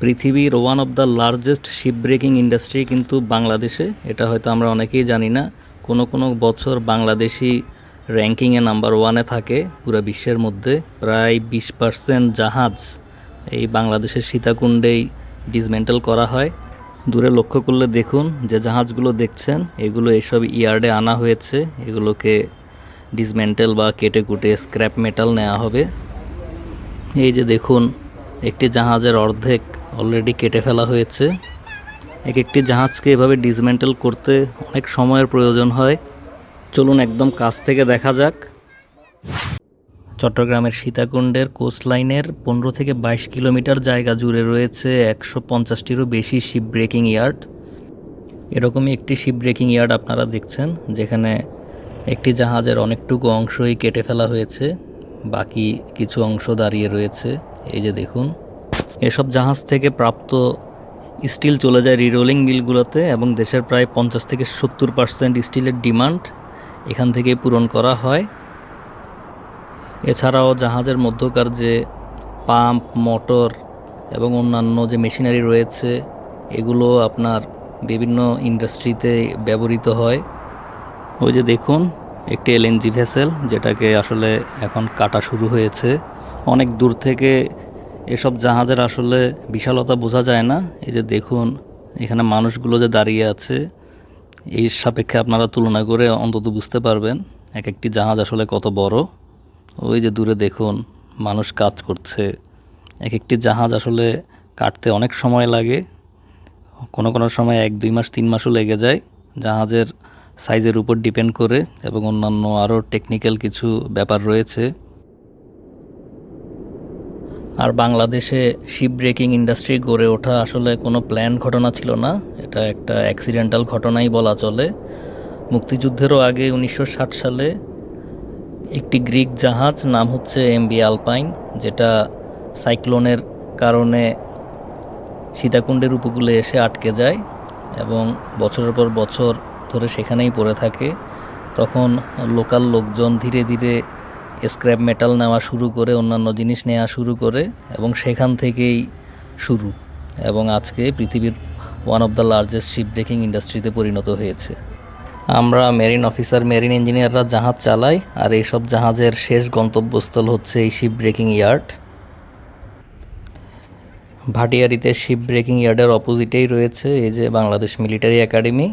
পৃথিবীর one of the largest ship breaking industry কিন্তু বাংলাদেশে। এটা হয়তো আমরা অনেকেই জানি না। কোনো কোনো বছর বাংলাদেশি র্যাঙ্কিংয়ে নাম্বার ওয়ানে থাকে পুরো বিশ্বের মধ্যে। প্রায় 20% জাহাজ এই বাংলাদেশের সীতাকুণ্ডেই ডিসমেন্টেল করা হয়। দূরে লক্ষ্য করলে দেখুন যে জাহাজগুলো দেখছেন, এগুলো এসব ইয়ার্ডে আনা হয়েছে। এগুলোকে ডিসমেন্টেল বা কেটে কুটে স্ক্র্যাপ মেটাল নেওয়া হবে। এই যে দেখুন, একটি জাহাজের অর্ধেক অলরেডি কেটে ফেলা হয়েছে। এক একটি জাহাজকে এভাবে ডিসমেন্টেল করতে অনেক সময়ের প্রয়োজন হয়। চলুন একদম কাছ থেকে দেখা যাক। চট্টগ্রামের সীতাকুণ্ডের কোস্ট লাইনের 15 থেকে 22 কিলোমিটার জায়গা জুড়ে রয়েছে 150টিরও বেশি শিপ ব্রেকিং ইয়ার্ড। এরকমই একটি শিপ ব্রেকিং ইয়ার্ড আপনারা দেখছেন, যেখানে একটি জাহাজের অনেকটুকু অংশই কেটে ফেলা হয়েছে, বাকি কিছু অংশ দাঁড়িয়ে রয়েছে। এই যে দেখুন, এসব জাহাজ থেকে প্রাপ্ত স্টিল চলে যায় রিরোলিং মিলগুলোতে এবং দেশের প্রায় 50 থেকে 70% স্টিলের ডিমান্ড এখান থেকে পূরণ করা হয়। এছাড়াও জাহাজের মধ্যকার যে পাম্প, মোটর এবং অন্যান্য যে মেশিনারি রয়েছে, এগুলো আপনার বিভিন্ন ইন্ডাস্ট্রিতে ব্যবহৃত হয়। ওই যে দেখুন, একটি এলএনজি ভেসেল, যেটাকে আসলে এখন কাটা শুরু হয়েছে। অনেক দূর থেকে এসব জাহাজের আসলে বিশালতা বোঝা যায় না। এই যে দেখুন, এখানে মানুষগুলো যে দাঁড়িয়ে আছে, এই সাপেক্ষে আপনারা তুলনা করে অন্তত বুঝতে পারবেন এক একটি জাহাজ আসলে কত বড়। ওই যে দূরে দেখুন, মানুষ কাজ করছে। এক একটি জাহাজ আসলে কাটতে অনেক সময় লাগে, কোনো কোনো সময় 1-2 মাস 3 মাসও লেগে যায়। জাহাজের সাইজের উপর ডিপেন্ড করে এবং অন্যান্য আরও টেকনিক্যাল কিছু ব্যাপার রয়েছে। আর বাংলাদেশে শিপ ব্রেকিং ইন্ডাস্ট্রি গড়ে ওঠা আসলে কোনো প্ল্যান ঘটনা ছিল না, এটা একটা অ্যাক্সিডেন্টাল ঘটনাই বলা চলে। মুক্তিযুদ্ধেরও আগে 1960 সালে একটি গ্রিক জাহাজ, নাম হচ্ছে এমভি আলপাইন, যেটা সাইক্লোনের কারণে সীতাকুণ্ডের উপকূলে এসে আটকে যায় এবং বছরের পর বছর ধরে সেখানেই পড়ে থাকে। তখন লোকাল লোকজন ধীরে ধীরে স্ক্র্যাপ মেটাল নেওয়া শুরু করে, অন্যান্য জিনিস নেওয়া শুরু করে এবং সেখান থেকেই শুরু, এবং আজকে পৃথিবীর one of the largest ship breaking ইন্ডাস্ট্রিতে পরিণত হয়েছে। আমরা মেরিন অফিসার, মেরিন ইঞ্জিনিয়াররা জাহাজ চালাই, আর এইসব জাহাজের শেষ গন্তব্যস্থল হচ্ছে এই শিপ ব্রেকিং ইয়ার্ড। ভাটিয়ারিতে শিপ ব্রেকিং ইয়ার্ডের অপোজিটেই রয়েছে এই যে বাংলাদেশ মিলিটারি একাডেমি।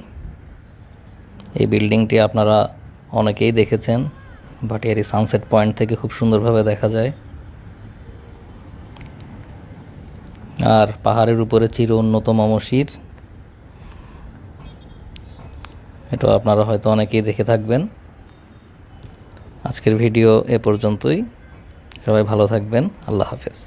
এই বিল্ডিংটি আপনারা অনেকেই দেখেছেন, ভাটিয়ারি সানসেট পয়েন্ট থেকে খুব সুন্দরভাবে দেখা যায়। আর পাহাড়ের উপরে চির উন্নত মমশির, এটা আপনারা হয়তো অনেকেই দেখে থাকবেন। আজকের ভিডিও এ পর্যন্তই। সবাই ভালো থাকবেন। আল্লাহ হাফেজ।